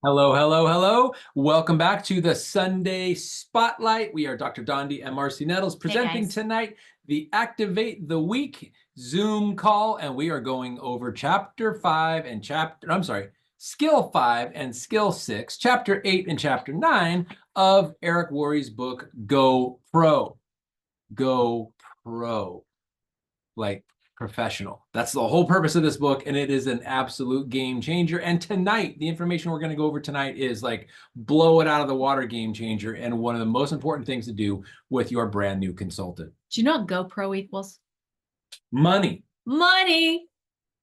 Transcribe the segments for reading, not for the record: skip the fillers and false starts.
Hello, hello, hello. Welcome back to the Sunday Spotlight. We are Dr. Dondi and Marcy Nettles Hey presenting guys. tonight the Activate the Week Zoom call, and we are going over Skill 5 and Skill 6, Chapter 8 and Chapter 9 of Eric Worre's book, Go Pro. Go Pro. Like professional. That's the whole purpose of this book, and it is an absolute game changer. And tonight, the information we're going to go over tonight is like blow it out of the water game changer, and one of the most important things to do with your brand new consultant. Do you know what GoPro equals? Money. Money.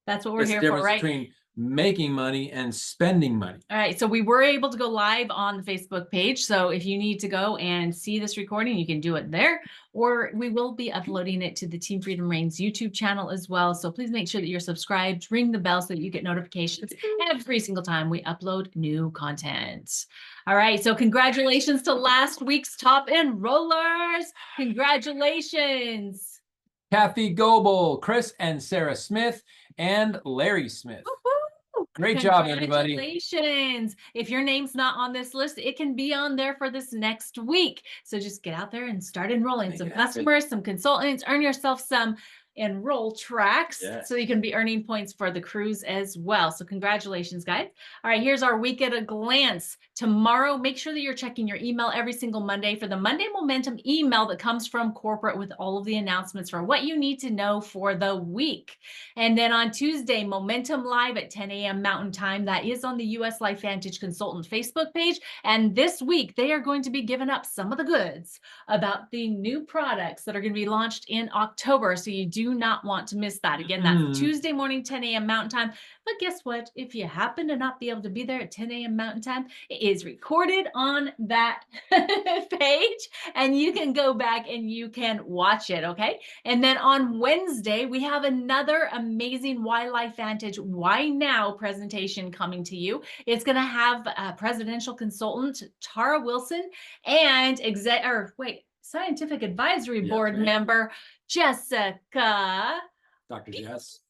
That's what we're It's the here for, difference right? between making money and spending money. All right. So we were able to go live on the Facebook page. So if you need to go and see this recording, you can do it there, or we will be uploading it to the Team Freedom Reigns YouTube channel as well. So please make sure that you're subscribed, ring the bell so that you get notifications every single time we upload new content. All right. So congratulations to last week's top enrollers. Congratulations. Kathy Goebel, Chris and Sarah Smith, and Larry Smith. Woo-hoo! Great job, everybody. Congratulations. If your name's not on this list, it can be on there for this next week. So just get out there and start enrolling some customers, some consultants, earn yourself some enroll tracks so you can be earning points for the cruise as well. So congratulations, guys. All right, here's our week at a glance. Tomorrow, make sure that you're checking your email every single Monday for the Monday Momentum email that comes from corporate with all of the announcements for what you need to know for the week. And then on Tuesday, Momentum Live at 10 a.m. Mountain Time. That is on the US Life Vantage Consultant Facebook page. And this week, they are going to be giving up some of the goods about the new products that are going to be launched in October. So you do not want to miss that. Again, that's Tuesday morning, 10 a.m. Mountain Time. But guess what? If you happen to not be able to be there at 10 a.m. Mountain Time, it is recorded on that page, and you can go back and you can watch it, okay? And then on Wednesday, we have another amazing Why Life Vantage Why Now presentation coming to you. It's going to have presidential consultant Tara Wilson and scientific advisory board member Jessica. Dr. Jess.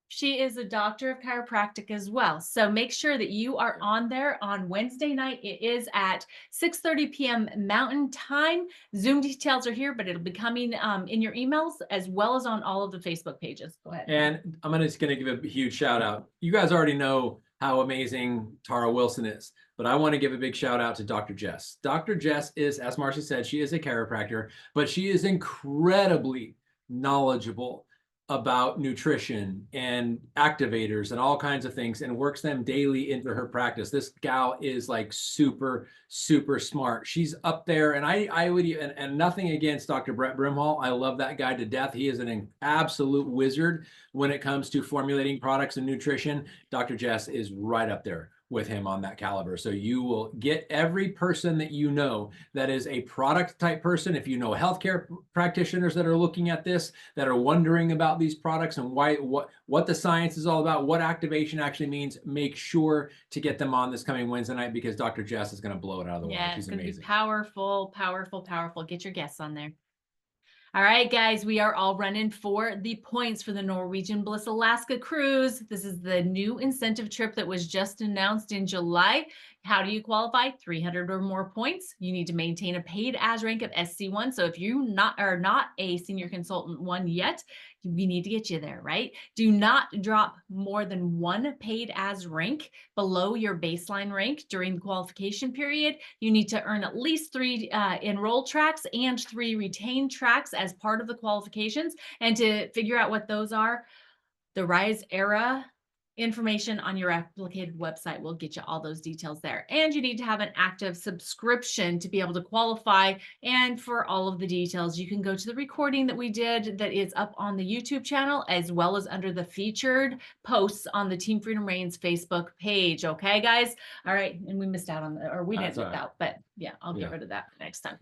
She is a doctor of chiropractic as well. So make sure that you are on there on Wednesday night. It is at 6:30 p.m. Mountain Time. Zoom details are here, but it'll be coming in your emails as well as on all of the Facebook pages. Go ahead. And I'm just going to give a huge shout out. You guys already know how amazing Tara Wilson is, but I want to give a big shout out to Dr. Jess. Dr. Jess is, as Marcy said, she is a chiropractor, but she is incredibly knowledgeable about nutrition and activators and all kinds of things, and works them daily into her practice. This gal is like super, super smart. She's up there, and I would, and nothing against Dr. Brett Brimhall. I love that guy to death. He is an absolute wizard when it comes to formulating products and nutrition. Dr. Jess is right up there with him on that caliber. So you will get every person that you know that is a product type person. If you know healthcare practitioners that are looking at this, that are wondering about these products and what the science is all about, what activation actually means, make sure to get them on this coming Wednesday night, because Dr. Jess is going to blow it out of the water. She's amazing. It's going to be powerful, powerful, powerful. Get your guests on there. All right, guys, we are all running for the points for the Norwegian Bliss Alaska cruise. This is the new incentive trip that was just announced in July. How do you qualify? 300 or more points. You need to maintain a paid as rank of SC1. So if you are not a senior consultant 1 yet, we need to get you there, right? Do not drop more than 1 paid as rank below your baseline rank during the qualification period. You need to earn at least 3 enroll tracks and 3 retained tracks as part of the qualifications. And to figure out what those are, the Rise Era information on your applicated website will get you all those details there. And you need to have an active subscription to be able to qualify. And for all of the details, you can go to the recording that we did that is up on the YouTube channel, as well as under the featured posts on the Team Freedom Reigns Facebook page. Okay, guys? All right. And we missed out on the, or we didn't miss out, but yeah, I'll get rid of that next time.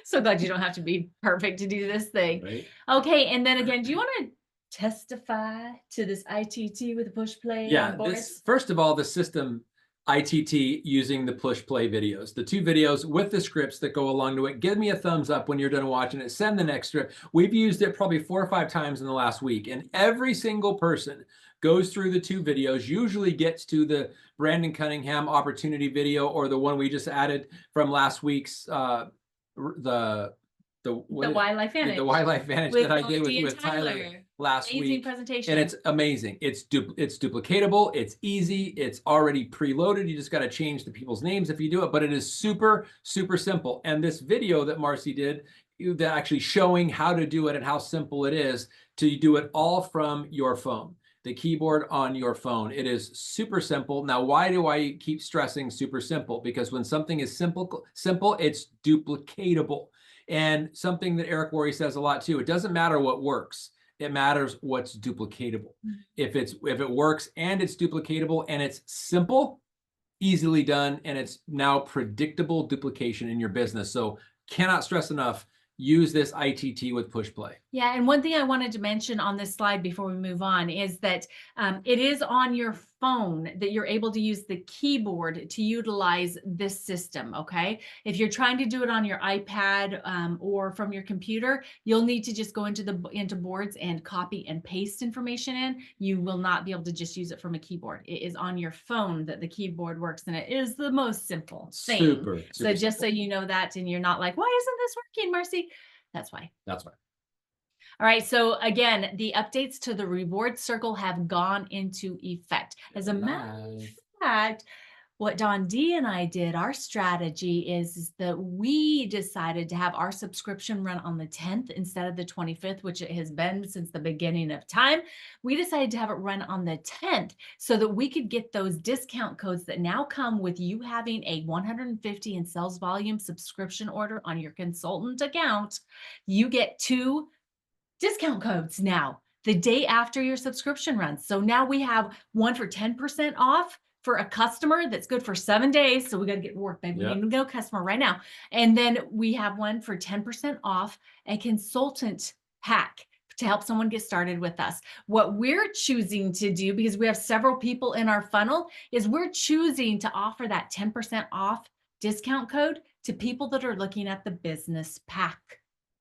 So glad you don't have to be perfect to do this thing. Right. Okay. And then again, do you want to testify to this ITT with the push play? Yeah, first of all, the system ITT using the push play videos, the 2 videos with the scripts that go along to it. Give me a thumbs up when you're done watching it. Send the next script. We've used it probably 4 or 5 times in the last week, and every single person goes through the 2 videos, usually gets to the Brandon Cunningham opportunity video or the one we just added from last week's the The Wildlife the Vantage Wildlife Vantage with that I did Melody and with Tyler Tyler. last Amazing week. presentation. And it's amazing. It's duplicatable. It's easy. It's already preloaded. You just got to change the people's names if you do it, but it is super, super simple. And this video that Marcy did, that actually showing how to do it and how simple it is to do it all from your phone, the keyboard on your phone. It is super simple. Now, why do I keep stressing super simple? Because when something is simple, it's duplicatable. And something that Eric Worre says a lot too, it doesn't matter what works. It matters what's duplicatable. If it works and it's duplicatable and it's simple, easily done, and it's now predictable duplication in your business. So cannot stress enough, use this ITT with push play. Yeah, and one thing I wanted to mention on this slide before we move on is that it is on your phone that you're able to use the keyboard to utilize this system, okay? If you're trying to do it on your iPad or from your computer, you'll need to just go into boards and copy and paste information in. You will not be able to just use it from a keyboard. It is on your phone that the keyboard works, and it is the most simple thing. Super So just simple. so you know that, and you're not like, why isn't this working, Marcy? That's why. That's why. All right, so again, the updates to the reward circle have gone into effect. As a matter of fact, what Don D and I did, our strategy is that we decided to have our subscription run on the 10th instead of the 25th, which it has been since the beginning of time. We decided to have it run on the 10th so that we could get those discount codes that now come with you having a 150 in sales volume subscription order on your consultant account. You get 2 discount codes now the day after your subscription runs. So now we have one for 10% off for a customer that's good for 7 days. So we got to get work, babe. We need to go customer right now. And then we have one for 10% off a consultant pack to help someone get started with us. What we're choosing to do, because we have several people in our funnel, is we're choosing to offer that 10% off discount code to people that are looking at the business pack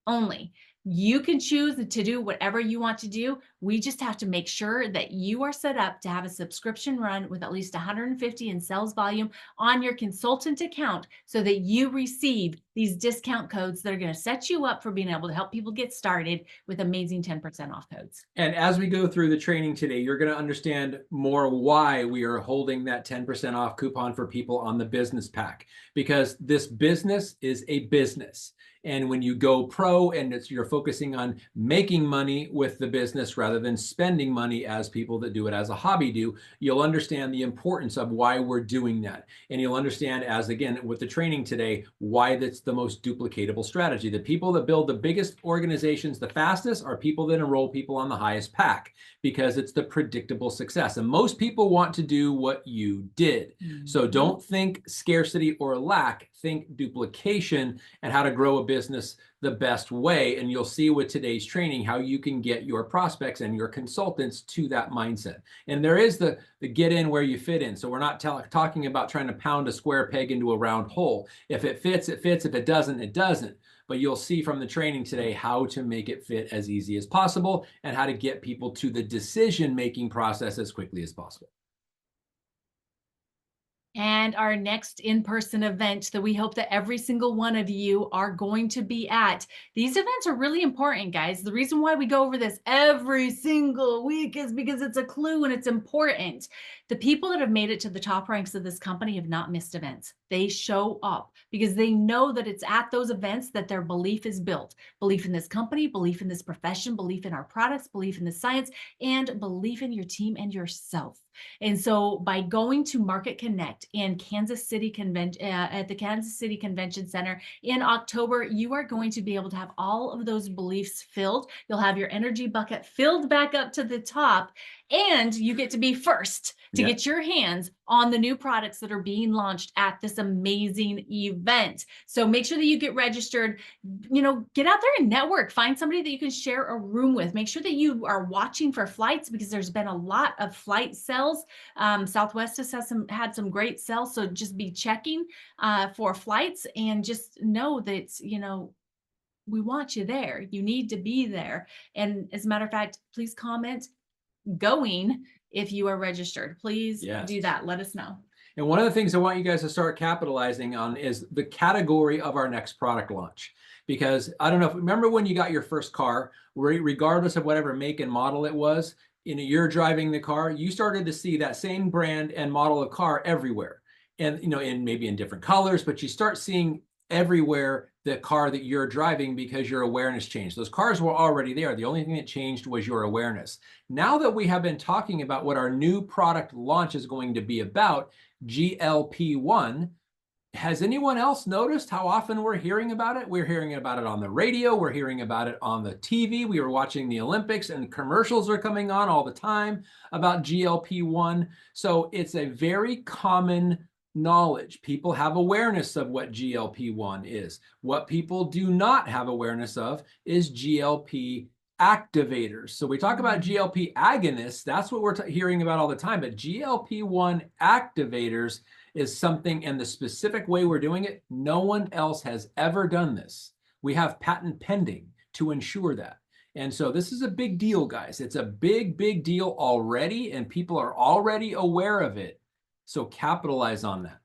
only. You can choose to do whatever you want to do. We just have to make sure that you are set up to have a subscription run with at least 150 in sales volume on your consultant account so that you receive these discount codes that are going to set you up for being able to help people get started with amazing 10% off codes. And as we go through the training today, you're going to understand more why we are holding that 10% off coupon for people on the business pack, because this business is a business. And when you go pro and you're focusing on making money with the business rather than spending money as people that do it as a hobby do, you'll understand the importance of why we're doing that. And you'll understand, as again, with the training today, why that's the most duplicatable strategy. The people that build the biggest organizations the fastest are people that enroll people on the highest pack, because it's the predictable success. And most people want to do what you did. So don't think scarcity or lack, think duplication and how to grow a business the best way. And you'll see with today's training how you can get your prospects and your consultants to that mindset. And there is the get in where you fit in. So we're not talking about trying to pound a square peg into a round hole. If it fits, it fits. If it doesn't, it doesn't. But you'll see from the training today how to make it fit as easy as possible and how to get people to the decision-making process as quickly as possible. And our next in-person event that we hope that every single one of you are going to be at. These events are really important, guys. The reason why we go over this every single week is because it's a clue and it's important. The people that have made it to the top ranks of this company have not missed events. They show up because they know that it's at those events that their belief is built. Belief in this company, belief in this profession, belief in our products, belief in the science, and belief in your team and yourself. And so by going to Market Connect in Kansas City at the Kansas City Convention Center in October, you are going to be able to have all of those beliefs filled. You'll have your energy bucket filled back up to the top, and you get to be first to get your hands on the new products that are being launched at this amazing event. So make sure that you get registered, get out there and network, find somebody that you can share a room with. Make sure that you are watching for flights because there's been a lot of flight sales. Southwest has had some great sales. So just be checking for flights and just know that, we want you there. You need to be there. And as a matter of fact, please comment going if you are registered. Please Yes. do that. Let us know. And one of the things I want you guys to start capitalizing on is the category of our next product launch. Because I don't know if remember when you got your first car, regardless of whatever make and model it was, you're driving the car, you started to see that same brand and model of car everywhere. And maybe in different colors, but you start seeing everywhere the car that you're driving because your awareness changed. Those cars were already there. The only thing that changed was your awareness. Now that we have been talking about what our new product launch is going to be about, GLP-1, has anyone else noticed how often we're hearing about it? We're hearing about it on the radio. We're hearing about it on the TV. We were watching the Olympics and commercials are coming on all the time about GLP-1. So it's a very common knowledge. People have awareness of what GLP-1 is. What people do not have awareness of is GLP activators. So we talk about GLP agonists. That's what we're hearing about all the time. But GLP-1 activators is something, and the specific way we're doing it, no one else has ever done this. We have patent pending to ensure that. And so this is a big deal, guys. It's a big, big deal already, and people are already aware of it. So capitalize on that.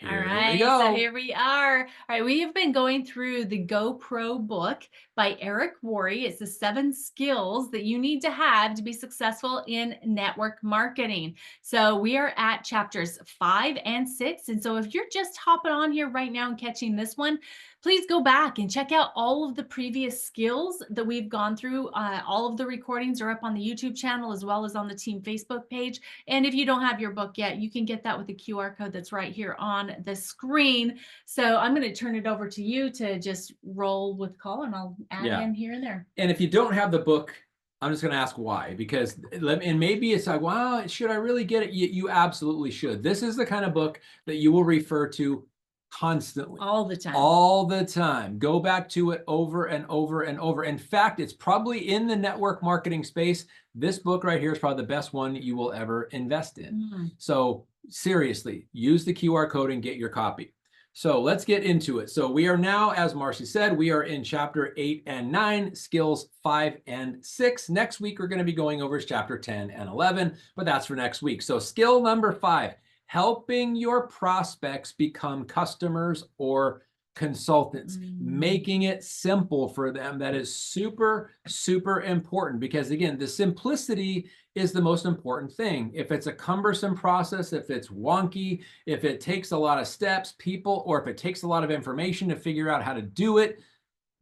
All right, so here we are. All right, we have been going through the GoPro book by Eric Worre. It's the 7 skills that you need to have to be successful in network marketing. So we are at chapters 5 and 6. And so if you're just hopping on here right now and catching this one, please go back and check out all of the previous skills that we've gone through. All of the recordings are up on the YouTube channel as well as on the team Facebook page. And if you don't have your book yet, you can get that with the QR code that's right here on the screen. So I'm going to turn it over to you to just roll with call, and I'll add in here and there. And if you don't have the book, I'm just going to ask why, because and maybe it's like, well, should I really get it? You absolutely should. This is the kind of book that you will refer to constantly. All the time. All the time. Go back to it over and over and over. In fact, it's probably in the network marketing space. This book right here is probably the best one you will ever invest in. So seriously, use the QR code and get your copy. So let's get into it. So we are now, as Marcy said, we are in chapter 8 and 9, skills 5 and 6. Next week, we're going to be going over chapter 10 and 11, but that's for next week. So skill number 5. Helping your prospects become customers or consultants, making it simple for them. That is super, super important because, again, the simplicity is the most important thing. If it's a cumbersome process, if it's wonky, if it takes a lot of steps, or if it takes a lot of information to figure out how to do it,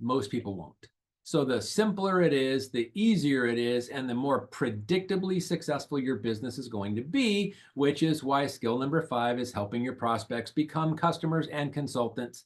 most people won't. So the simpler it is, the easier it is, and the more predictably successful your business is going to be, which is why skill number 5 is helping your prospects become customers and consultants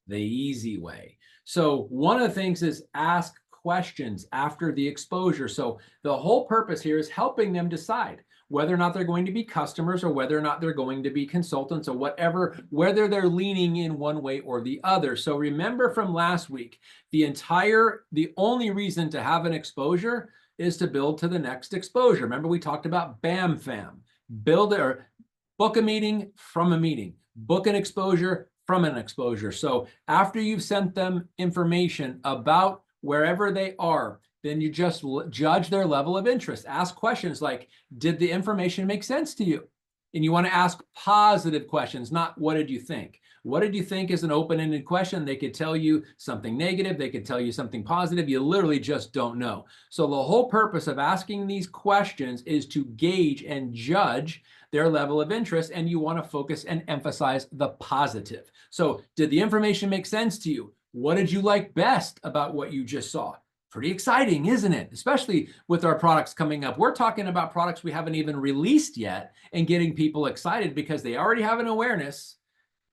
the easy way. So one of the things is ask questions after the exposure. So the whole purpose here is helping them decide whether or not they're going to be customers or whether or not they're going to be consultants or whatever, whether they're leaning in one way or the other. So remember from last week, the only reason to have an exposure is to build to the next exposure. Remember we talked about BAM FAM, book a meeting from a meeting, book an exposure from an exposure. So after you've sent them information about wherever they are, then you just judge their level of interest. Ask questions like, did the information make sense to you? And you want to ask positive questions, not what did you think? What did you think is an open-ended question. They could tell you something negative. They could tell you something positive. You literally just don't know. So the whole purpose of asking these questions is to gauge and judge their level of interest, and you want to focus and emphasize the positive. So did the information make sense to you? What did you like best about what you just saw? Pretty exciting, isn't it? Especially with our products coming up. We're talking about products we haven't even released yet and getting people excited because they already have an awareness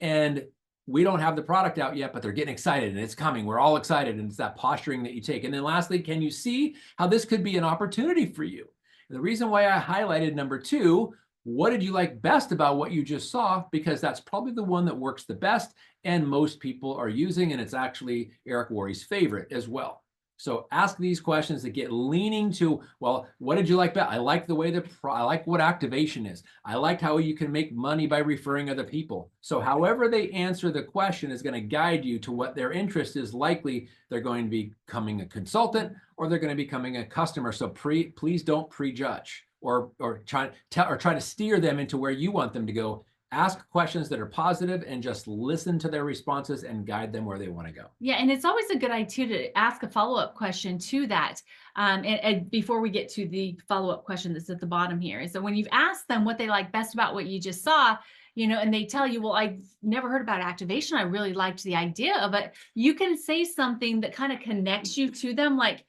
and we don't have the product out yet, but they're getting excited and it's coming. We're all excited, and it's that posturing that you take. And then lastly, can you see how this could be an opportunity for you? And the reason why I highlighted number 2, what did you like best about what you just saw? Because that's probably the one that works the best and most people are using, and it's actually Eric Worre's favorite as well. So ask these questions that get leaning to, well, what did you like better? I like the way I like what activation is. I liked how you can make money by referring other people. So however they answer the question is going to guide you to what their interest is. Likely they're going to be becoming a consultant or they're going to be becoming a customer. So please don't prejudge or try to steer them into where you want them to go. Ask questions that are positive and just listen to their responses and guide them where they want to go. Yeah, and it's always a good idea to ask a follow-up question to that. And before we get to the follow-up question that's at the bottom here, is that when you've asked them what they like best about what you just saw, and they tell you, well, I've never heard about activation. I really liked the idea of it. You can say something that kind of connects you to them, like,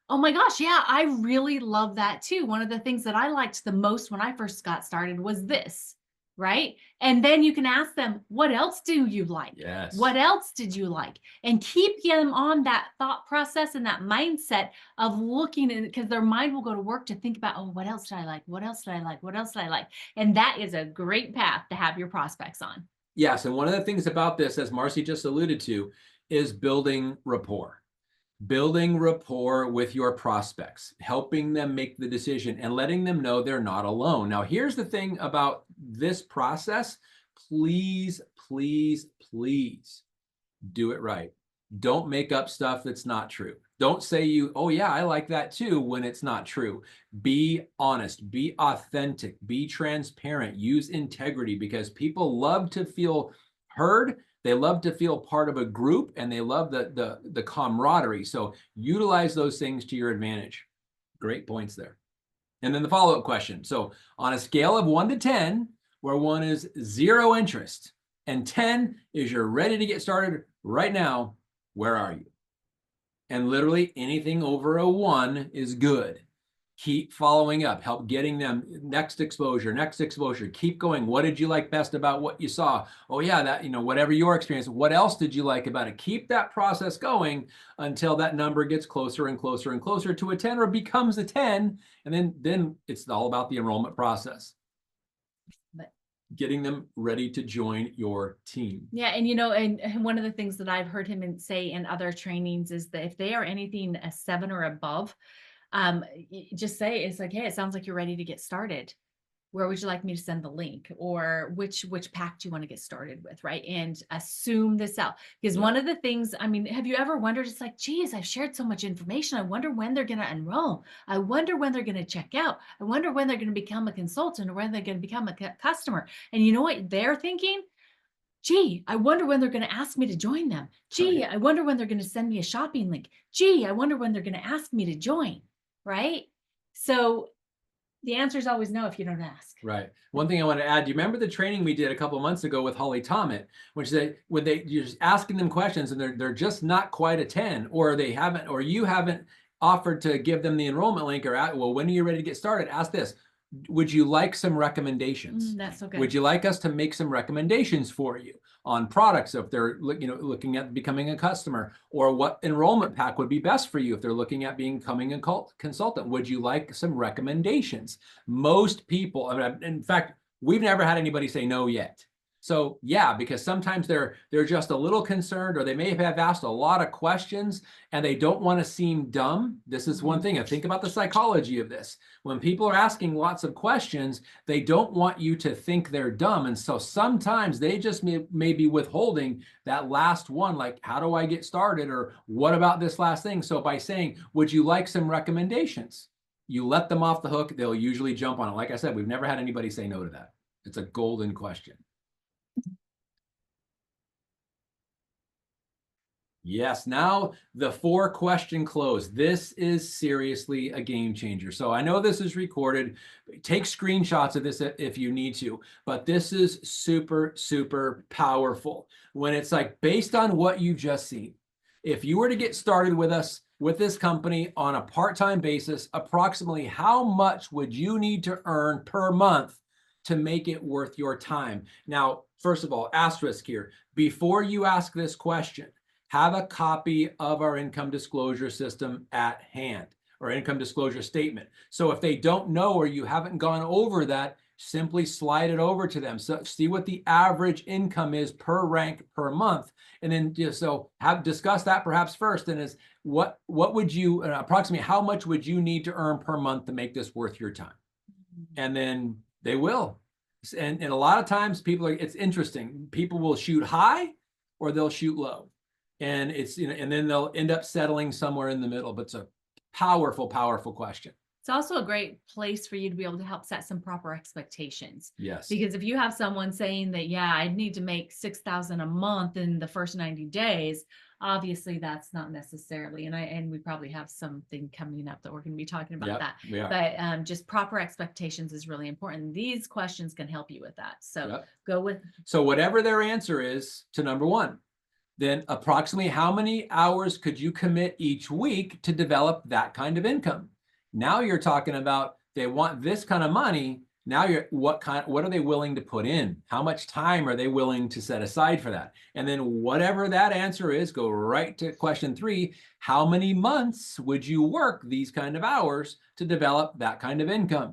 oh my gosh, yeah, I really love that too. One of the things that I liked the most when I first got started was this. Right. And then you can ask them, what else do you like? Yes. What else did you like? And keep them on that thought process and that mindset of looking at it, because their mind will go to work to think about, oh, what else did I like? What else did I like? What else did I like? And that is a great path to have your prospects on. Yes. And one of the things about this, as Marcy just alluded to, is building rapport. Building rapport with your prospects, helping them make the decision and letting them know they're not alone. Now, here's the thing about this process. Please, please, please do it right. Don't make up stuff that's not true. Don't say oh yeah, I like that too, when it's not true. Be honest, be authentic, be transparent, use integrity, because people love to feel heard. They love to feel part of a group, and they love the camaraderie. So utilize those things to your advantage. Great points there. And then the follow-up question. So on a scale of 1 to 10, where 1 is 0 interest and 10 is you're ready to get started right now, where are you? And literally anything over a 1 is good. Keep following up, help getting them next exposure. Keep going. What did you like best about what you saw? Oh yeah, that, whatever your experience, what else did you like about it? Keep that process going until that number gets closer and closer and closer to a 10 or becomes a 10. And then it's all about the enrollment process. Getting them ready to join your team. Yeah. And, and one of the things that I've heard him say in other trainings is that if they are anything a 7 or above, just say, it's like, hey, it sounds like you're ready to get started. Where would you like me to send the link, or which pack do you want to get started with? Right. And assume this out, because one of the things, have you ever wondered, it's like, geez, I've shared so much information. I wonder when they're going to enroll. I wonder when they're going to check out. I wonder when they're going to become a consultant, or when they're going to become a customer. And you know what they're thinking? Gee, I wonder when they're going to ask me to join them. Gee, I wonder when they're going to send me a shopping link. Gee, I wonder when they're going to ask me to join. Right. So the answer is always no if you don't ask. Right. One thing I want to add, do you remember the training we did a couple of months ago with Holly Tommett, which you're just asking them questions and they're just not quite a 10, or you haven't offered to give them the enrollment link, or well, when are you ready to get started? Ask this. Would you like some recommendations? That's so good. Would you like us to make some recommendations for you on products if they're looking at becoming a customer, or what enrollment pack would be best for you if they're looking at becoming a consultant? Would you like some recommendations? Most people, in fact, we've never had anybody say no yet. So yeah, because sometimes they're just a little concerned, or they may have asked a lot of questions and they don't want to seem dumb. This is one thing. I think about the psychology of this. When people are asking lots of questions, they don't want you to think they're dumb. And so sometimes they just may be withholding that last one, like, how do I get started? Or what about this last thing? So by saying, would you like some recommendations? You let them off the hook. They'll usually jump on it. Like I said, we've never had anybody say no to that. It's a golden question. Yes, now the 4-question close. This is seriously a game changer. So I know this is recorded. Take screenshots of this if you need to, but this is super, super powerful. When it's like, based on what you've just seen, if you were to get started with us, with this company on a part-time basis, approximately how much would you need to earn per month to make it worth your time? Now, first of all, asterisk here, before you ask this question, have a copy of our income disclosure system at hand, or income disclosure statement. So if they don't know, or you haven't gone over that, simply slide it over to them. So see what the average income is per rank per month. And then just discuss that perhaps first. And is what would you approximately how much would you need to earn per month to make this worth your time? And then they will. And a lot of times it's interesting. People will shoot high or they'll shoot low. And and then they'll end up settling somewhere in the middle. But it's a powerful, powerful question. It's also a great place for you to be able to help set some proper expectations. Yes. Because if you have someone saying that, yeah, I need to make 6,000 a month in the first 90 days, obviously that's not necessarily, and we probably have something coming up that we're going to be talking about that. We are. But just proper expectations is really important. These questions can help you with that. So go with. So whatever their answer is to number one, then approximately how many hours could you commit each week to develop that kind of income? Now you're talking about they want this kind of money. Now what are they willing to put in? How much time are they willing to set aside for that? And then whatever that answer is, go right to question 3. How many months would you work these kind of hours to develop that kind of income?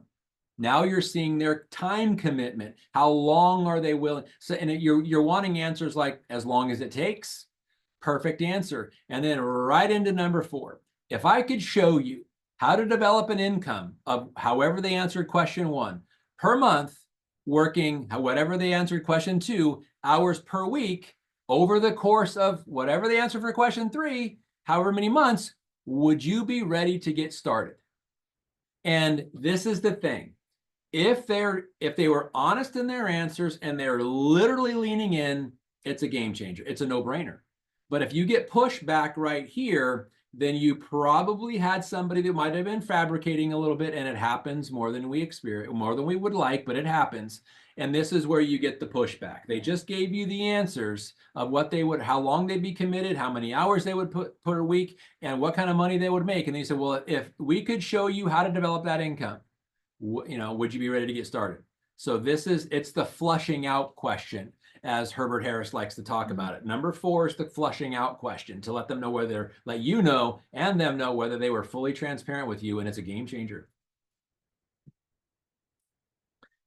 Now you're seeing their time commitment. How long are they willing? So, and you're wanting answers like as long as it takes. Perfect answer. And then right into number 4. If I could show you how to develop an income of however they answered question 1 per month, working whatever they answered question 2 hours per week over the course of whatever they answered for question 3, however many months, would you be ready to get started? And this is the thing. If they were honest in their answers and they're literally leaning in, it's a game changer. It's a no-brainer. But if you get pushback right here, then you probably had somebody that might have been fabricating a little bit, and it happens more than we experience, more than we would like, but it happens. And this is where you get the pushback. They just gave you the answers of what they would, how long they'd be committed, how many hours they would put per week, and what kind of money they would make. And they said, well, if we could show you how to develop that income, would you be ready to get started? So it's the flushing out question, as Herbert Harris likes to talk about it. Number 4 is the flushing out question, to let them know whether, let you know and them know whether they were fully transparent with you, and it's a game changer.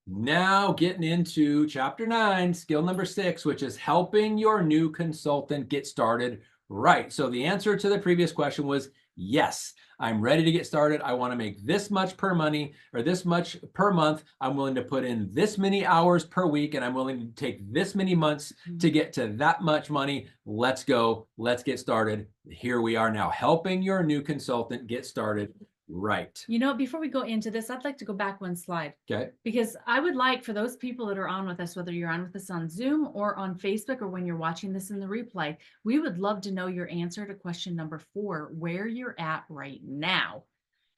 Now getting into chapter 9, skill number 6, which is helping your new consultant get started right. So the answer to the previous question was yes. I'm ready to get started. I want to make this much per money or this much per month. I'm willing to put in this many hours per week, and I'm willing to take this many months to get to that much money. Let's go. Let's get started. Here we are now, helping your new consultant get started right. Before we go into this, I'd like to go back one slide. Okay. Because I would like for those people that are on with us, whether you're on with us on Zoom or on Facebook, or when you're watching this in the replay, we would love to know your answer to question number 4, where you're at right now.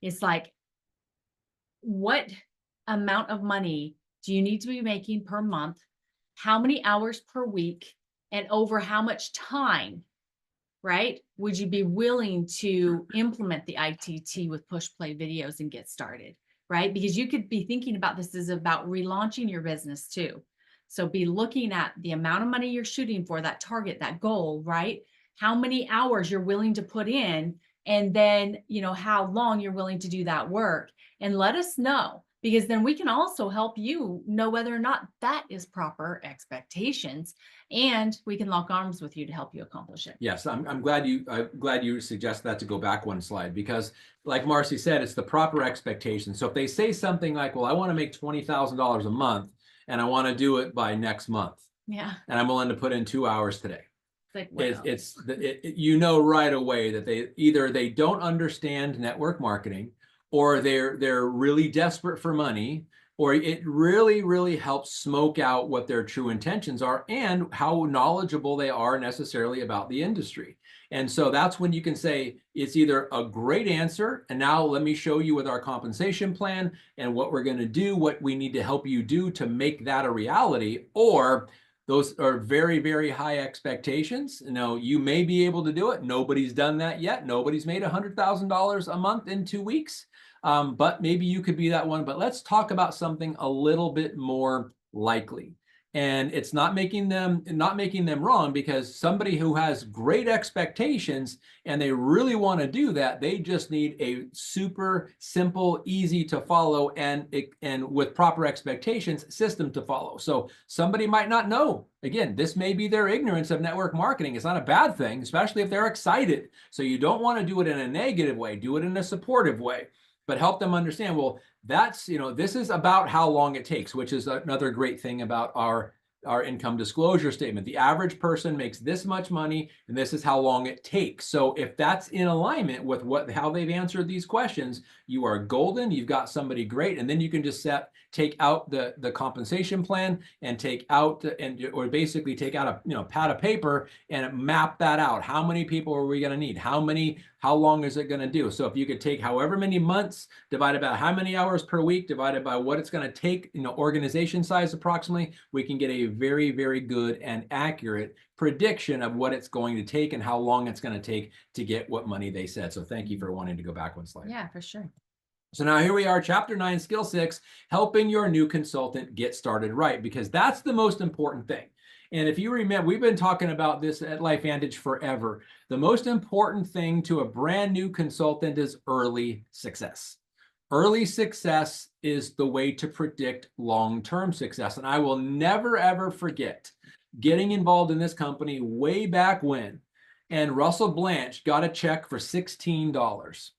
It's like, what amount of money do you need to be making per month? How many hours per week? And over how much time? Right? Would you be willing to implement the ITT with push play videos and get started? Right? Because you could be thinking about this as about relaunching your business too. So be looking at the amount of money you're shooting for, that target, that goal, right? How many hours you're willing to put in, and then, how long you're willing to do that work, and let us know. Because then we can also help you know whether or not that is proper expectations, and we can lock arms with you to help you accomplish it. Yes, I'm glad you suggest that, to go back one slide, because like Marcy said, it's the proper expectation. So if they say something like, well, I want to make $20,000 a month and I want to do it by next month. Yeah. And I'm willing to put in 2 hours today. Like, wow. Right away that they don't understand network marketing, or they're really desperate for money, or it really, really helps smoke out what their true intentions are and how knowledgeable they are necessarily about the industry. And so that's when you can say it's either a great answer, and now let me show you with our compensation plan and what we're going to do, what we need to help you do to make that a reality, or those are very, very high expectations. You may be able to do it. Nobody's done that yet. Nobody's made $100,000 a month in 2 weeks. But maybe you could be that one. But let's talk about something a little bit more likely. And it's not making them wrong, because somebody who has great expectations and they really want to do that, they just need a super simple, easy to follow, and with proper expectations system to follow. So somebody might not know. Again, this may be their ignorance of network marketing. It's not a bad thing, especially if they're excited. So you don't want to do it in a negative way. Do it in a supportive way, but help them understand, well, that's, this is about how long it takes, which is another great thing about our income disclosure statement. The average person makes this much money, and this is how long it takes. So if that's in alignment with how they've answered these questions, you are golden. You've got somebody great, and then you can just take out the compensation plan and or basically take out a pad of paper and map that out. How many people are we going to need? How long is it going to do? So if you could take however many months, divided by how many hours per week, divided by what it's going to take, organization size approximately, we can get a very, very good and accurate prediction of what it's going to take and how long it's going to take to get what money they said. So thank you for wanting to go back one slide. Yeah, for sure. So now here we are, Chapter 9, Skill 6, helping your new consultant get started right, because that's the most important thing. And if you remember, we've been talking about this at LifeVantage forever. The most important thing to a brand new consultant is early success. Early success is the way to predict long-term success. And I will never, ever forget getting involved in this company way back when. And Russell Blanche got a check for $16.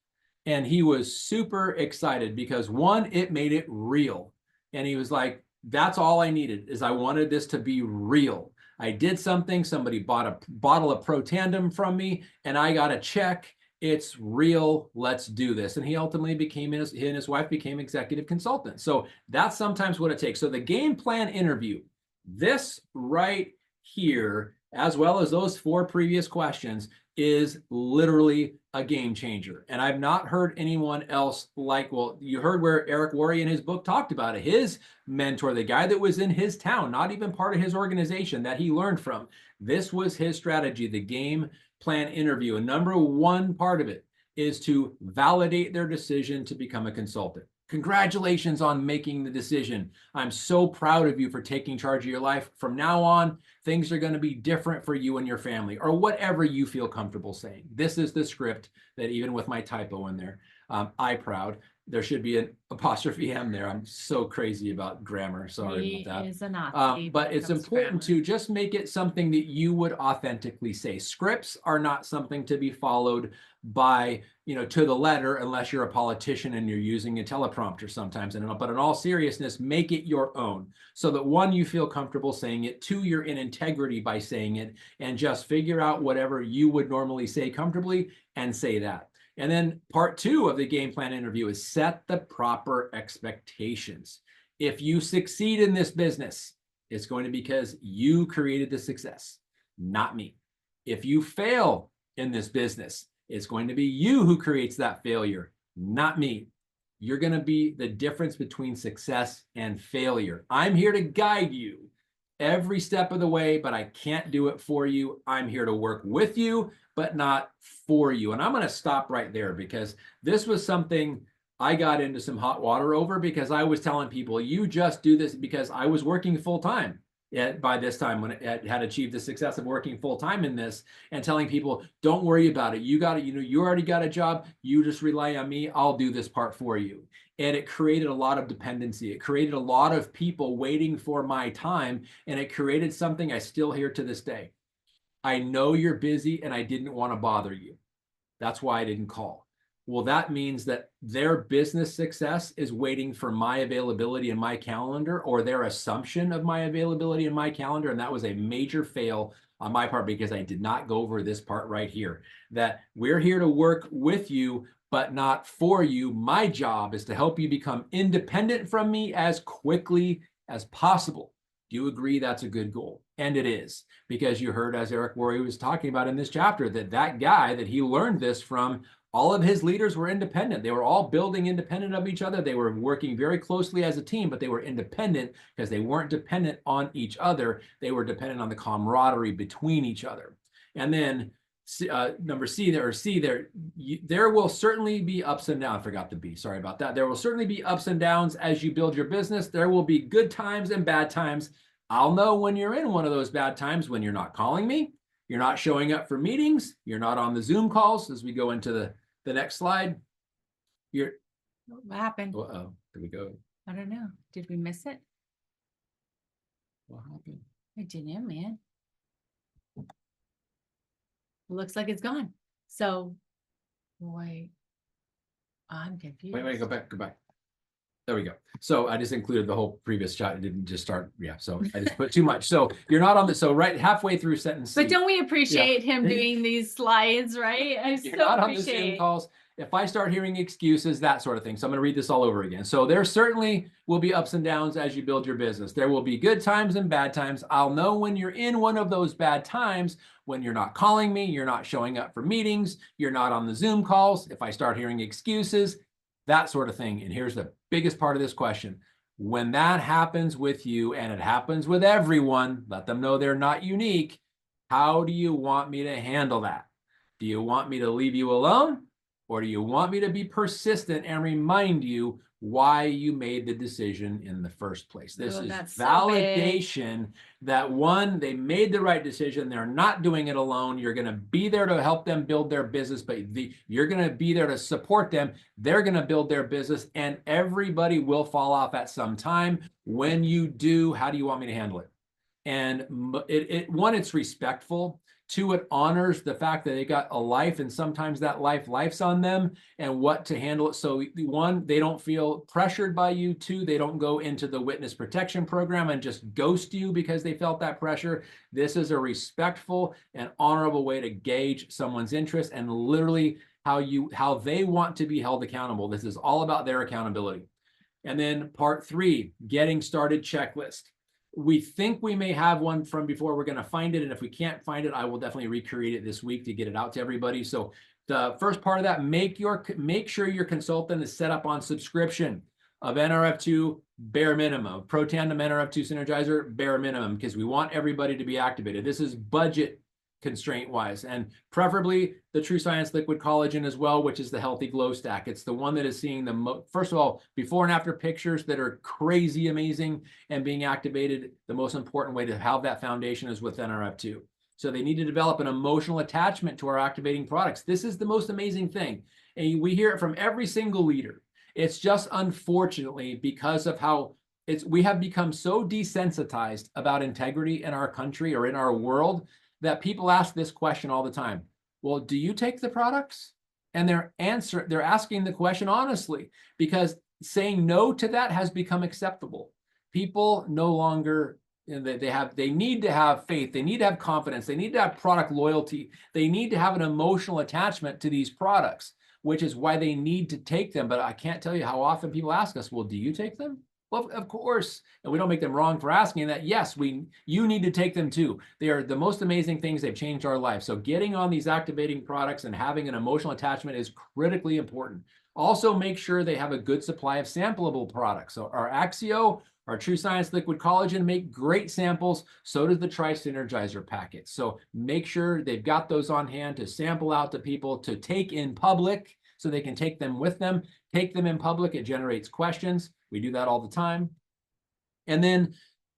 And he was super excited because, one, it made it real. And he was like, that's all I needed, is I wanted this to be real. I did something, somebody bought a bottle of Pro Tandem from me, and I got a check. It's real, let's do this. And he ultimately he and his wife became executive consultants. So that's sometimes what it takes. So the game plan interview, this right here, as well as those 4 previous questions, is literally a game changer. And I've not heard anyone else well, you heard where Eric Worre in his book talked about it. His mentor, the guy that was in his town, not even part of his organization, that he learned from. This was his strategy, the game plan interview. And number 1 part of it is to validate their decision to become a consultant. Congratulations on making the decision. I'm so proud of you for taking charge of your life. From now on, things are going to be different for you and your family, or whatever you feel comfortable saying. This is the script that, even with my typo in there, I proud. There should be an apostrophe M there. I'm so crazy about grammar. Sorry about that. He is a Nazi but it's important to just make it something that you would authentically say. Scripts are not something to be followed by, to the letter, unless you're a politician and you're using a teleprompter sometimes. But in all seriousness, make it your own, so that 1, you feel comfortable saying it, 2, you're in integrity by saying it, and just figure out whatever you would normally say comfortably and say that. And then part 2 of the game plan interview is set the proper expectations. If you succeed in this business, it's going to be because you created the success, not me. If you fail in this business, it's going to be you who creates that failure, not me. You're going to be the difference between success and failure. I'm here to guide you every step of the way, but I can't do it for you. I'm here to work with you, but not for you. And I'm going to stop right there, because this was something I got into some hot water over, because I was telling people, you just do this, because I was working full time by this time, when it had achieved the success of working full time in this, and telling people, don't worry about it. You got it. You already got a job. You just rely on me. I'll do this part for you. And it created a lot of dependency. It created a lot of people waiting for my time. And it created something I still hear to this day. I know you're busy and I didn't want to bother you. That's why I didn't call. Well, that means that their business success is waiting for my availability in my calendar, or their assumption of my availability in my calendar. And that was a major fail on my part, because I did not go over this part right here, that we're here to work with you, but not for you. My job is to help you become independent from me as quickly as possible. Do you agree that's a good goal? And it is, because you heard, as Eric Worre was talking about in this chapter, that guy that he learned this from, all of his leaders were independent. They were all building independent of each other. They were working very closely as a team, but they were independent because they weren't dependent on each other. They were dependent on the camaraderie between each other. And then number C there, there will certainly be ups and downs. I forgot the B, sorry about that. There will certainly be ups and downs as you build your business. There will be good times and bad times. I'll know when you're in one of those bad times when you're not calling me, you're not showing up for meetings, you're not on the Zoom calls as we go into the next slide. You're, What happened? uh-oh, did we go? I don't know. Did we miss it? What happened? I didn't, man. It looks like it's gone. So, wait. I'm confused. Wait, go back. There we go. So I just included the whole previous shot. It didn't just start. Yeah. So I just put too much. So you're not on the, so right halfway through sentence But C. don't we appreciate him doing these slides, right? I You're so not on the Zoom appreciate. calls. If I start hearing excuses, that sort of thing. So I'm going to read this all over again. So there certainly will be ups and downs as you build your business. There will be good times and bad times. I'll know when you're in one of those bad times, when you're not calling me, you're not showing up for meetings, you're not on the Zoom calls. If I start hearing excuses, that sort of thing. And here's the biggest part of this question. When that happens with you, and it happens with everyone, let them know they're not unique. How do you want me to handle that? Do you want me to leave you alone? Or do you want me to be persistent and remind you why you made the decision in the first place? This is validation that one, they made the right decision. They're not doing it alone. You're going to be there to help them build their business, but you're going to be there to support them. They're going to build their business, and everybody will fall off at some time. When you do, how do you want me to handle it? And one, it's respectful. Two, it honors the fact that they got a life, and sometimes that life's on them, and what to handle it. So one, they don't feel pressured by you. Two, they don't go into the witness protection program and just ghost you because they felt that pressure. This is a respectful and honorable way to gauge someone's interest and literally how they want to be held accountable. This is all about their accountability. And then part three, getting started checklist. We think we may have one from before. We're going to find it. And if we can't find it, I will definitely recreate it this week to get it out to everybody. So the first part of that, make sure your consultant is set up on subscription of NRF2 bare minimum, Pro Tandem NRF2 Synergizer bare minimum, because we want everybody to be activated. This is budget constraint wise, and preferably the True Science Liquid Collagen as well, which is the Healthy Glow Stack. It's the one that is seeing the most, first of all, before and after pictures that are crazy amazing and being activated. The most important way to have that foundation is with NRF2. So they need to develop an emotional attachment to our activating products. This is the most amazing thing. And we hear it from every single leader. It's just unfortunately because of how we have become so desensitized about integrity in our country or in our world that people ask this question all the time. Well, do you take the products? And they're asking the question honestly, because saying no to that has become acceptable. People no longer, they need to have faith. They need to have confidence. They need to have product loyalty. They need to have an emotional attachment to these products, which is why they need to take them. But I can't tell you how often people ask us, well, do you take them? Well, of course, and we don't make them wrong for asking that. Yes, you need to take them too. They are the most amazing things. They've changed our life. So getting on these activating products and having an emotional attachment is critically important. Also, make sure they have a good supply of sampleable products. So our Axio, our True Science Liquid Collagen make great samples. So does the Tri-Synergizer packet. So make sure they've got those on hand to sample out to people to take in public so they can take them with them. Take them in public. It generates questions. We do that all the time. And then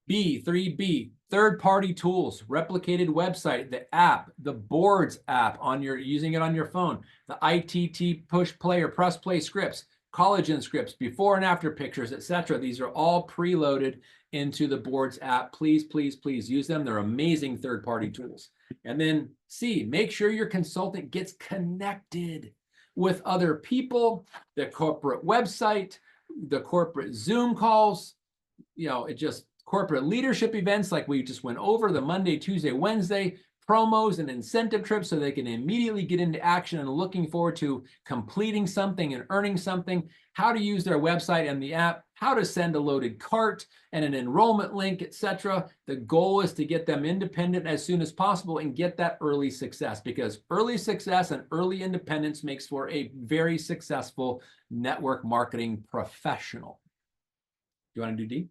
3B, third-party tools, replicated website, the app, the boards app using it on your phone, the ITT push play or press play scripts, collagen scripts, before and after pictures, etc. These are all preloaded into the boards app. Please, please, please use them. They're amazing third-party tools. And then C, make sure your consultant gets connected with other people, the corporate website, the corporate Zoom calls, it just corporate leadership events like we just went over, the Monday, Tuesday, Wednesday, promos and incentive trips so they can immediately get into action and looking forward to completing something and earning something, how to use their website and the app, how to send a loaded cart and an enrollment link, etc. The goal is to get them independent as soon as possible and get that early success, because early success and early independence makes for a very successful network marketing professional. Do you want to do D?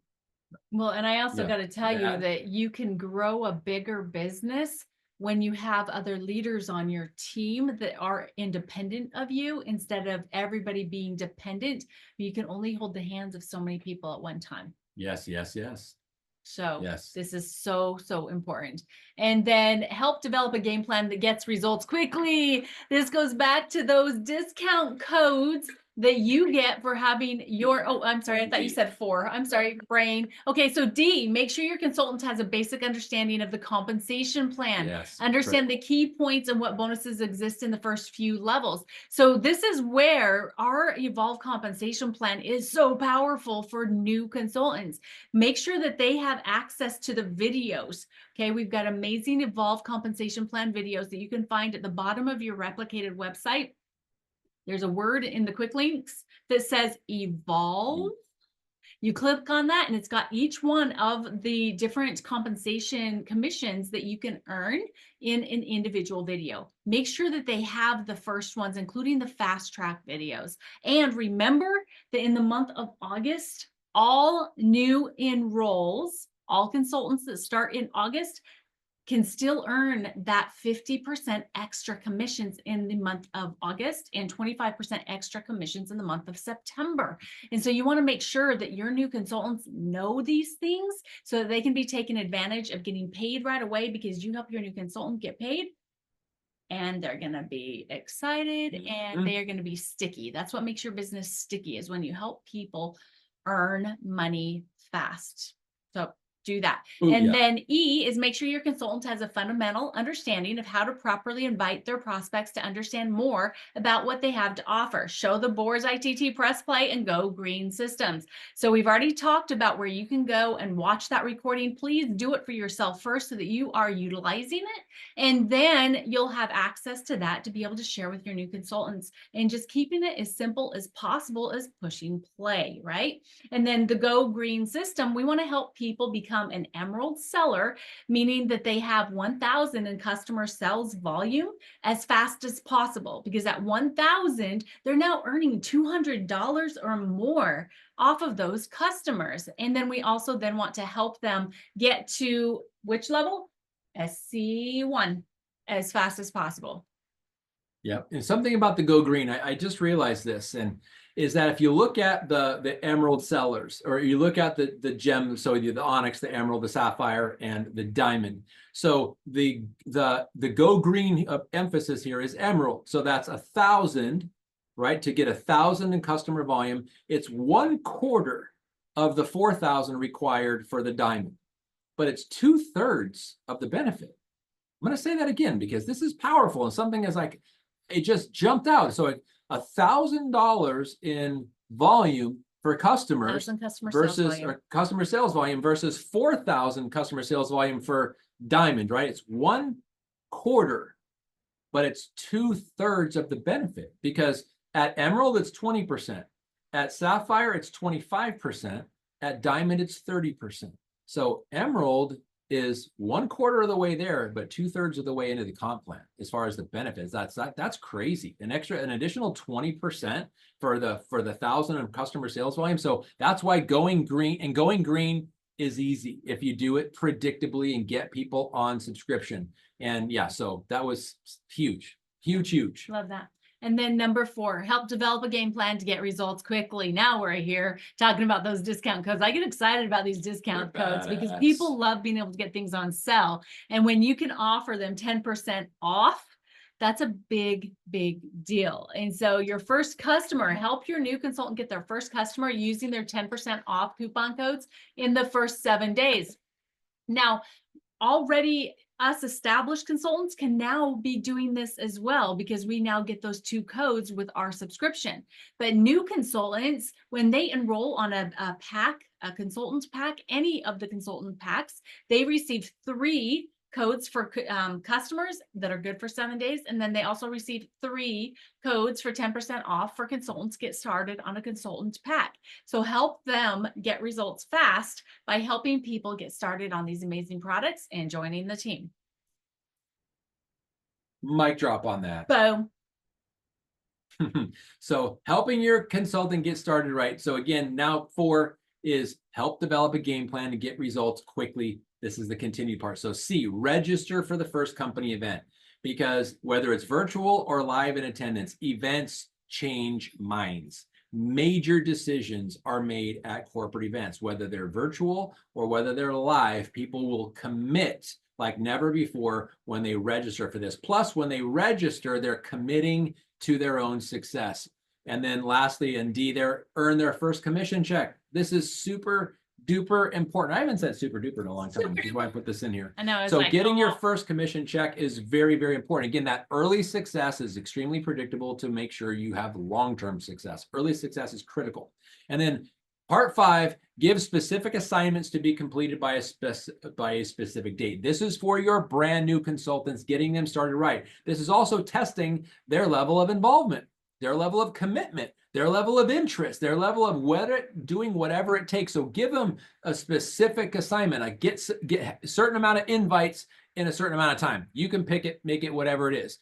Well, and I also got to tell you Yeah. that you can grow a bigger business when you have other leaders on your team that are independent of you instead of everybody being dependent. You can only hold the hands of so many people at one time. Yes, yes, yes. So Yes. this is so, so important. And then help develop a game plan that gets results quickly. This goes back to those discount codes that you get for having your, oh, I'm sorry, I thought you said 4. I'm sorry, brain. Okay, so D, make sure your consultant has a basic understanding of the compensation plan. Yes. Understand the key points and what bonuses exist in the first few levels. So this is where our Evolve compensation plan is so powerful for new consultants. Make sure that they have access to the videos. Okay, we've got amazing Evolve compensation plan videos that you can find at the bottom of your replicated website. There's a word in the quick links that says Evolve. You click on that and it's got each one of the different compensation commissions that you can earn in an individual video. Make sure that they have the first ones, including the fast track videos. And remember that in the month of August, all new enrolls, all consultants that start in August can still earn that 50% extra commissions in the month of August and 25% extra commissions in the month of September. And so you want to make sure that your new consultants know these things so that they can be taken advantage of getting paid right away, because you help your new consultant get paid and they're going to be excited and they are going to be sticky. That's what makes your business sticky, is when you help people earn money fast. So do that. Ooh, and yeah. then E is make sure your consultant has a fundamental understanding of how to properly invite their prospects to understand more about what they have to offer. Show the boards, ITT, press play, and Go Green Systems. So we've already talked about where you can go and watch that recording. Please do it for yourself first so that you are utilizing it. And then you'll have access to that to be able to share with your new consultants, and just keeping it as simple as possible as pushing play, right? And then the Go Green System, we want to help people become an emerald seller, meaning that they have 1,000 in customer sales volume as fast as possible, because at 1,000, they're now earning $200 or more off of those customers. And then we also then want to help them get to which level? SC1 as fast as possible. Yeah, and something about the Go Green, I just realized this, and is that if you look at the emerald sellers, or you look at the gems, so the onyx, the emerald, the sapphire, and the diamond. So the Go Green emphasis here is emerald. So that's 1,000, right? To get 1,000 in customer volume, it's 1/4 of the 4,000 required for the diamond, but it's 2/3 of the benefit. I'm going to say that again because this is powerful, and something is like, it just jumped out. So $1,000 in volume for customers versus customer sales volume versus 4,000 customer sales volume for diamond, right? It's 1/4, but it's 2/3 of the benefit, because at emerald it's 20%, at sapphire it's 25%, at diamond it's 30%. So emerald is 1/4 of the way there, but 2/3 of the way into the comp plan as far as the benefits. That's crazy. An additional 20% for the 1,000 of customer sales volume. So that's why going green is easy if you do it predictably and get people on subscription. And yeah, so that was huge. Love that. And then number 4, help develop a game plan to get results quickly. Now we're here talking about those discount codes. I get excited about these discount codes because people love being able to get things on sale. And when you can offer them 10% off, that's a big, big deal. And so your first customer, help your new consultant get their first customer using their 10% off coupon codes in the first 7 days. Now, already us established consultants can now be doing this as well, because we now get those 2 codes with our subscription. But new consultants, when they enroll on a pack, a consultant pack, any of the consultant packs, they receive 3 codes for customers that are good for 7 days. And then they also receive 3 codes for 10% off for consultants get started on a consultant pack. So help them get results fast by helping people get started on these amazing products and joining the team. Mic drop on that. Boom. So helping your consultant get started right. So again, now 4 is help develop a game plan to get results quickly. This is the continued part. So C, register for the first company event, because whether it's virtual or live in attendance, events change minds. major decisions are made at corporate events, whether they're virtual or whether they're live. People will commit like never before when they register for this. Plus, when they register, they're committing to their own success. And then lastly, and D, they earn their first commission check. This is super duper important. I haven't said super duper in a long time, which is why I put this in here. I know. It's So like, getting your oh. first commission check is very, very important. Again, that early success is extremely predictable to make sure you have long-term success. Early success is critical. And then part 5, give specific assignments to be completed by a specific date. This is for your brand new consultants, getting them started right. This is also testing their level of involvement, their level of commitment, their level of interest, their level of doing whatever it takes. So give them a specific assignment. Get a certain amount of invites in a certain amount of time. You can pick it, make it whatever it is.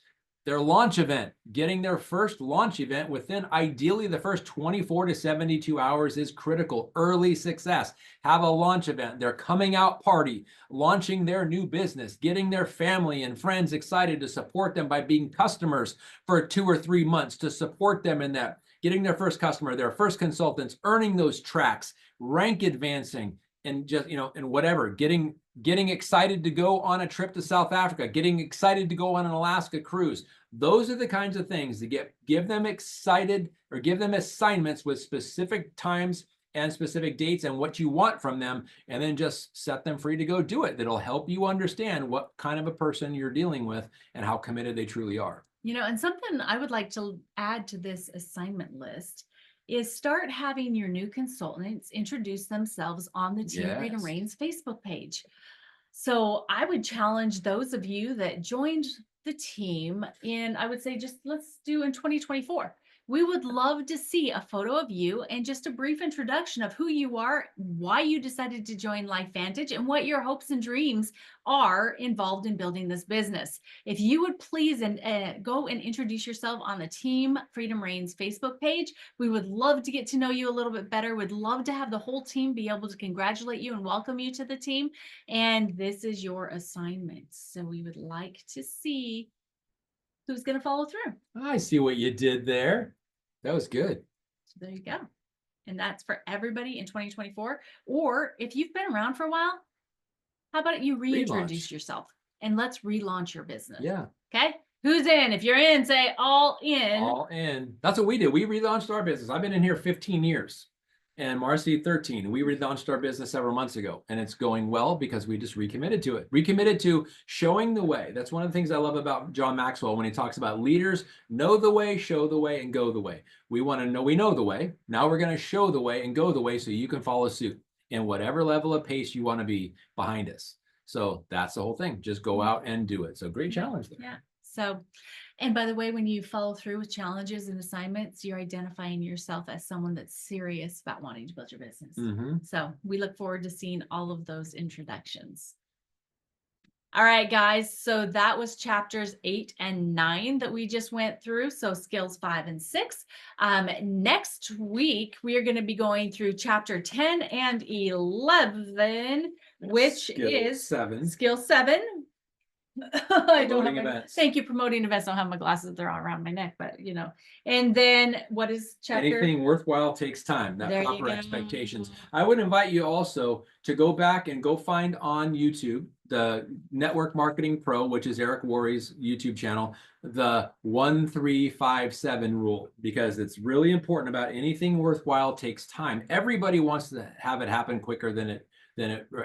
Their launch event, getting their first launch event within ideally the first 24 to 72 hours is critical. Early success. Have a launch event, their coming out party, launching their new business, getting their family and friends excited to support them by being customers for 2 or 3 months, to support them in that, getting their first customer, their first consultants, earning those tracks, rank advancing, and just, and whatever, getting excited to go on a trip to South Africa, getting excited to go on an Alaska cruise. Those are the kinds of things that give them excited, or give them assignments with specific times and specific dates and what you want from them, and then just set them free to go do it. That'll help you understand what kind of a person you're dealing with and how committed they truly are. And something I would like to add to this assignment list is start having your new consultants introduce themselves on the Team Freedom Yes. Reigns Facebook page. So I would challenge those of you that joined the team in, I would say, just let's do in 2024. We would love to see a photo of you and just a brief introduction of who you are, why you decided to join LifeVantage, and what your hopes and dreams are involved in building this business. If you would please go and introduce yourself on the Team Freedom Reigns Facebook page, we would love to get to know you a little bit better. We'd love to have the whole team be able to congratulate you and welcome you to the team. And this is your assignment. So we would like to see who's going to follow through. I see what you did there. That was good. So there you go. And that's for everybody in 2024. Or if you've been around for a while, how about you reintroduce yourself and let's relaunch your business? Yeah. Okay. Who's in? If you're in, say all in. All in. That's what we did. We relaunched our business. I've been in here 15 years. And Marcy 13. We relaunched our business several months ago, and it's going well because we just recommitted to it. Recommitted to showing the way. That's one of the things I love about John Maxwell when he talks about leaders: know the way, show the way, and go the way. We want to know we know the way. Now we're going to show the way and go the way so you can follow suit in whatever level of pace you want to be behind us. So that's the whole thing. Just go out and do it. So great challenge there. Yeah. So, and by the way, when you follow through with challenges and assignments, you're identifying yourself as someone that's serious about wanting to build your business. So we look forward to seeing all of those introductions. All right, guys. So that was chapters 8 and 9 that we just went through. So skills 5 and 6. Next week, we are going to be going through chapter 10 and 11, which is skill 7. I don't have events. Thank you, promoting events. I don't have my glasses, they're all around my neck, but and then what is chapter? Anything worthwhile takes time. That proper expectations. I would invite you also to go back and go find on YouTube the Network Marketing Pro, which is Eric Worre's YouTube channel, the 1-3-5-7 rule, because it's really important. About anything worthwhile takes time. Everybody wants to have it happen quicker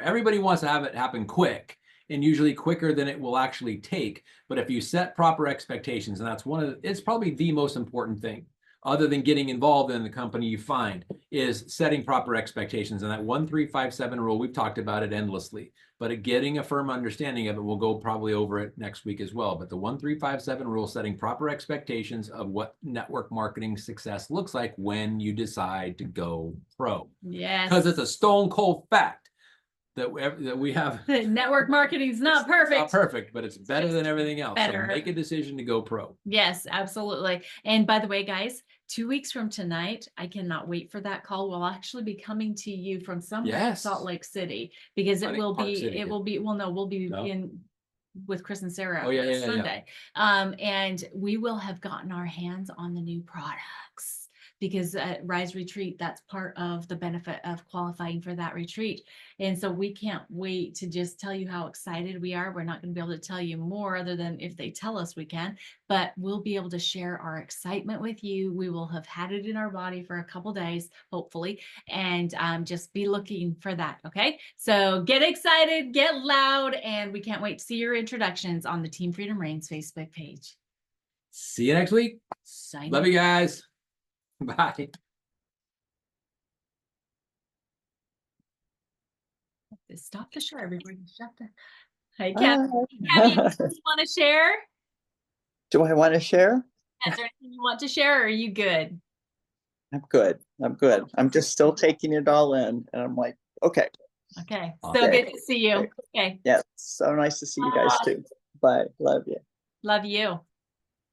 everybody wants to have it happen quick, and usually quicker than it will actually take. But if you set proper expectations, and that's it's probably the most important thing, other than getting involved in the company you find, is setting proper expectations. And that 1-3-5-7 rule, we've talked about it endlessly, but getting a firm understanding of it, we'll go probably over it next week as well. But the 1-3-5-7 rule, setting proper expectations of what network marketing success looks like when you decide to go pro. Yes. Because it's a stone cold fact that we have. Network marketing is not perfect. It's not perfect, but it's better than everything else. Better. So make a decision to go pro. Yes, absolutely. And by the way, guys, 2 weeks from tonight, I cannot wait for that call. We'll actually be coming to you from somewhere in Salt Lake City, because we'll be in with Chris and Sarah Sunday. And we will have gotten our hands on the new products. because Rise Retreat, that's part of the benefit of qualifying for that retreat. And so we can't wait to just tell you how excited we are. We're not going to be able to tell you more other than if they tell us we can, but we'll be able to share our excitement with you. We will have had it in our body for a couple days, hopefully, and just be looking for that. Okay. So get excited, get loud, and we can't wait to see your introductions on the Team Freedom Reigns Facebook page. See you next week. Love you guys. Bye. Stop the share, everybody. Shut the. Hi, Kevin. Kevin, you want to share? Do I want to share? Is there anything you want to share, or are you good? I'm good. I'm good. I'm just still taking it all in. And I'm like, okay. Okay. So Okay. good to see you. Okay. Yeah. So nice to see you guys too. Bye. Love you. Love you.